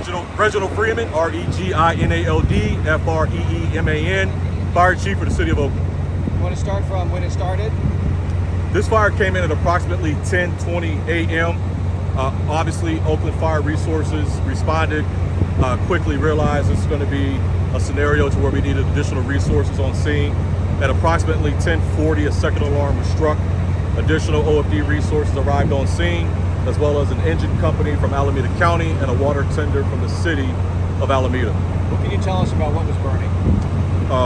Reginald Freeman, Reginald, Freeman, Fire Chief for the City of Oakland. You want to start from when it started? This fire came in at approximately 10:20 a.m. Obviously, Oakland Fire Resources responded, quickly realized this is going to be a scenario to where we needed additional resources on scene. At approximately 10:40, a second alarm was struck. Additional OFD resources arrived on scene, as well as an engine company from Alameda County and a water tender from the city of Alameda. What can you tell us about what was burning?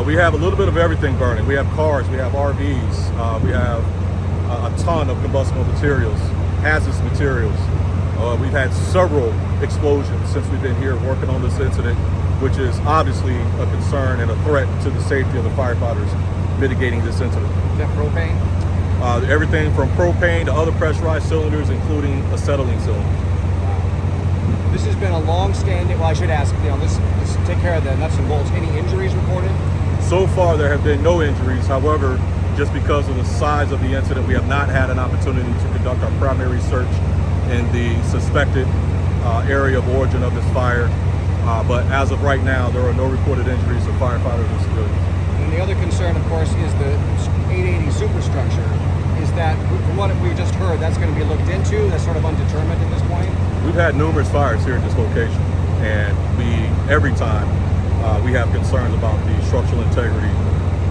We have a little bit of everything burning. We have cars, we have RVs, we have a ton of combustible materials, hazardous materials. We've had several explosions since we've been here working on this incident, which is obviously a concern and a threat to the safety of the firefighters mitigating this incident. Is that propane? Everything from propane to other pressurized cylinders, including acetylene cylinder. This has been a long-standing, well, I should ask, let's take care of the nuts and bolts. Any injuries reported? So far, there have been no injuries. However, just because of the size of the incident, we have not had an opportunity to conduct our primary search in the suspected area of origin of this fire. But as of right now, there are no reported injuries to firefighters or civilians. And the other concern, of course, is the 880 superstructure. Is that, from what we just heard, that's going to be looked into? That's sort of undetermined at this point? We've had numerous fires here at this location, and every time we have concerns about the structural integrity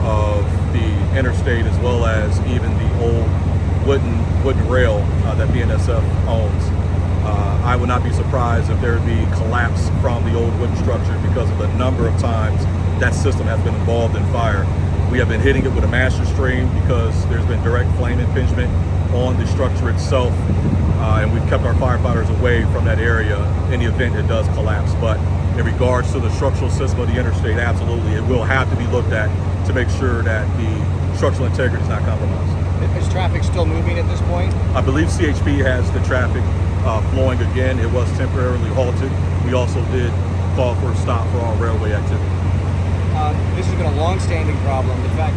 of the interstate, as well as even the old wooden rail that BNSF owns. I would not be surprised if there would be collapse from the old wooden structure because of the number of times that system has been involved in fire. We have been hitting it with a master stream because there's been direct flame impingement on the structure itself, and we've kept our firefighters away from that area in the event it does collapse. But in regards to the structural system of the interstate, absolutely, it will have to be looked at to make sure that the structural integrity is not compromised. Is traffic still moving at this point? I believe CHP has the traffic flowing again. It was temporarily halted. We also did call for a stop for all railway activity. This has been a long-standing problem. In fact,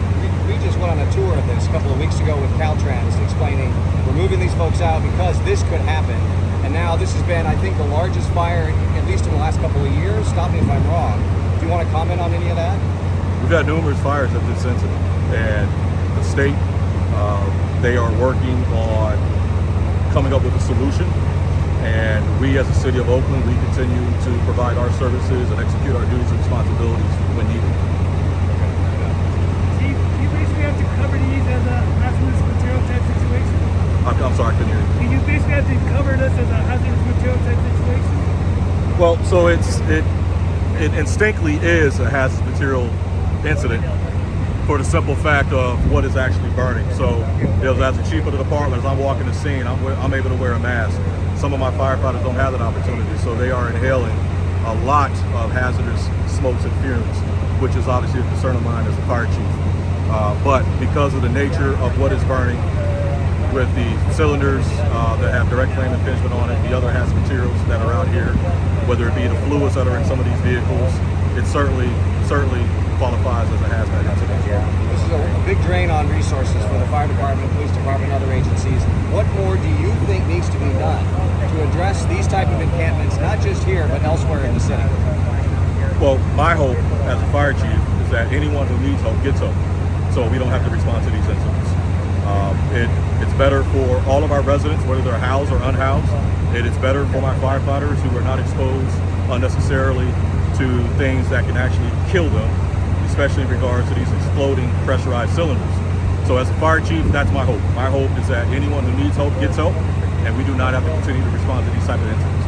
we just went on a tour of this a couple of weeks ago with Caltrans, explaining we're moving these folks out because this could happen. And now this has been, I think, the largest fire, at least in the last couple of years. Stop me if I'm wrong. Do you want to comment on any of that? We've had numerous fires at this incident, and the state, they are working on coming up with a solution. And we, as the City of Oakland, we continue to provide our services and execute our duties and responsibilities when needed. Chief, you basically have to cover these as a hazardous material type situation? I'm sorry, I couldn't hear you. You basically have to cover this as a hazardous material type situation? Well, so it instinctively is a hazardous material incident for the simple fact of what is actually burning. So, as the chief of the department, as I'm walking the scene, I'm able to wear a mask. Some of my firefighters don't have that opportunity, so they are inhaling a lot of hazardous smokes and fumes, which is obviously a concern of mine as a fire chief. But because of the nature of what is burning, with the cylinders that have direct flame impingement on it, the other hazardous materials that are out here, whether it be the fluids that are in some of these vehicles, it certainly qualifies as a hazmat incident. This is a big drain on resources for the fire department, police department, other agencies. What more do you think needs to be done to address these type of encampments, not just here, but elsewhere in the city? Well, my hope as a fire chief is that anyone who needs help gets help, so we don't have to respond to these incidents. It's better for all of our residents, whether they're housed or unhoused. It is better for my firefighters who are not exposed unnecessarily to things that can actually kill them, especially in regards to these exploding pressurized cylinders. So as a fire chief, that's my hope. My hope is that anyone who needs help gets help, and we do not have to continue to respond to these type of incidents.